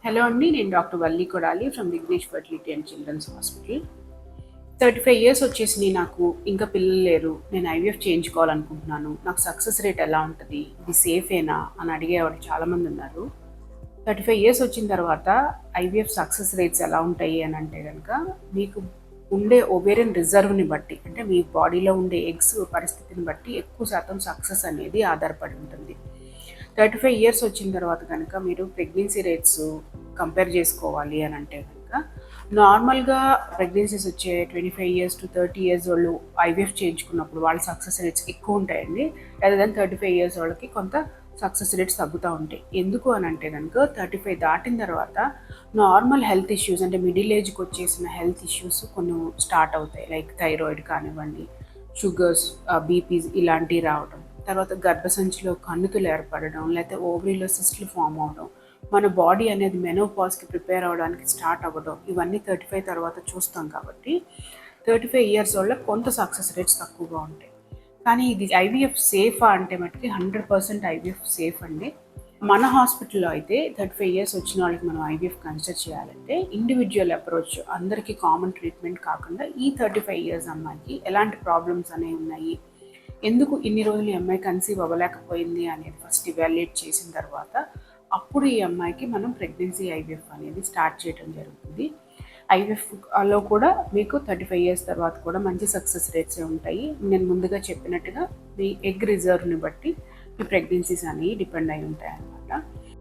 Hello అండి, నేను doctor Valli Kodali from Vignesh fertility and children's hospital. 35 years వచ్చేసింది నాకు. ఇంకా పిల్లలు లేరు. నేను ఐవీఎఫ్ చేయించుకోవాలనుకుంటున్నాను. నాకు సక్సెస్ రేట్ ఎలా ఉంటుంది, ఇది సేఫేనా అని అడిగేవాళ్ళు చాలామంది ఉన్నారు. 35 ఇయర్స్ వచ్చిన తర్వాత ఐవీఎఫ్ సక్సెస్ రేట్స్ ఎలా ఉంటాయి అని అంటే కనుక, మీకు ఉండే ఓవేరియన్ రిజర్వ్ని బట్టి, అంటే మీ బాడీలో ఉండే ఎగ్స్ పరిస్థితిని బట్టి ఎక్కువ శాతం సక్సెస్ అనేది ఆధారపడి ఉంటుంది. 35 ఇయర్స్ వచ్చిన తర్వాత కనుక మీరు ప్రెగ్నెన్సీ రేట్స్ కంపేర్ చేసుకోవాలి అని అంటే కనుక, నార్మల్గా ప్రెగ్నెన్సీస్ వచ్చే 25 ఇయర్స్ టు 30 ఇయర్స్ వాళ్ళు ఐవీఎఫ్ చేయించుకున్నప్పుడు వాళ్ళ సక్సెస్ రేట్స్ ఎక్కువ ఉంటాయండి. అదే దాని 35 ఇయర్స్ వాళ్ళకి కొంత సక్సెస్ రేట్స్ తగ్గుతూ ఉంటాయి. ఎందుకు అని అంటే కనుక, 35 దాటిన తర్వాత నార్మల్ హెల్త్ ఇష్యూస్, అంటే మిడిల్ ఏజ్కి వచ్చేసిన హెల్త్ ఇష్యూస్ కొన్ని స్టార్ట్ అవుతాయి. లైక్ థైరాయిడ్ కానివ్వండి, షుగర్స్, బీపీస్ ఇలాంటివి రావడం, తర్వాత గర్భసంచిలో కణుతులు ఏర్పడడం, లేకపోతే ఓవరీలో సిస్ట్లు ఫామ్ అవడం, మన బాడీ అనేది మెనోపాజ్కి ప్రిపేర్ అవ్వడానికి స్టార్ట్ అవ్వడం, ఇవన్నీ 35 తర్వాత చూస్తాం. కాబట్టి 35 ఇయర్స్ వల్ల కొంత సక్సెస్ రేట్స్ తక్కువగా ఉంటాయి. కానీ ఇది ఐవీఎఫ్ సేఫా అంటే మటుకి 100% ఐవీఎఫ్ సేఫ్ అండి. మన హాస్పిటల్లో అయితే 35 ఇయర్స్ వచ్చిన వాళ్ళకి మనం ఐవీఎఫ్ కన్సిడర్ చేయాలంటే ఇండివిజువల్ అప్రోచ్, అందరికీ కామన్ ట్రీట్మెంట్ కాకుండా ఈ 35 ఇయర్స్ అమ్మాయికి ఎలాంటి ప్రాబ్లమ్స్ అనేవి ఉన్నాయి, ఎందుకు ఇన్ని రోజులు ఈ అమ్మాయి కన్సీవ్ అవ్వలేకపోయింది అనేది ఫస్ట్ ఇవాల్యుయేట్ చేసిన తర్వాత అప్పుడు ఈ అమ్మాయికి మనం ప్రెగ్నెన్సీ ఐవీఎఫ్ అనేది స్టార్ట్ చేయడం జరుగుతుంది. ఐవీఎఫ్లో కూడా మీకు 35 ఇయర్స్ తర్వాత కూడా మంచి సక్సెస్ రేట్సే ఉంటాయి. నేను ముందుగా చెప్పినట్టుగా మీ ఎగ్ రిజర్వ్ని బట్టి మీ ప్రెగ్నెన్సీస్ అనేవి డిపెండ్ అయి ఉంటాయి అన్నమాట.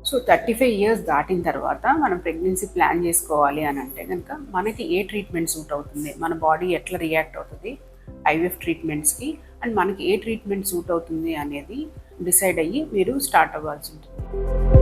సో 35 ఇయర్స్ దాటిన తర్వాత మనం ప్రెగ్నెన్సీ ప్లాన్ చేసుకోవాలి అని అంటే కనుక, మనకి ఏ ట్రీట్మెంట్ సూట్ అవుతుంది, మన బాడీ ఎట్లా రియాక్ట్ అవుతుంది ఐవీఎఫ్ ట్రీట్మెంట్స్కి, అండ్ మనకి ఏ ట్రీట్మెంట్ సూట్ అవుతుంది అనేది డిసైడ్ అయ్యి మీరు స్టార్ట్ అవ్వాల్సి ఉంటుంది.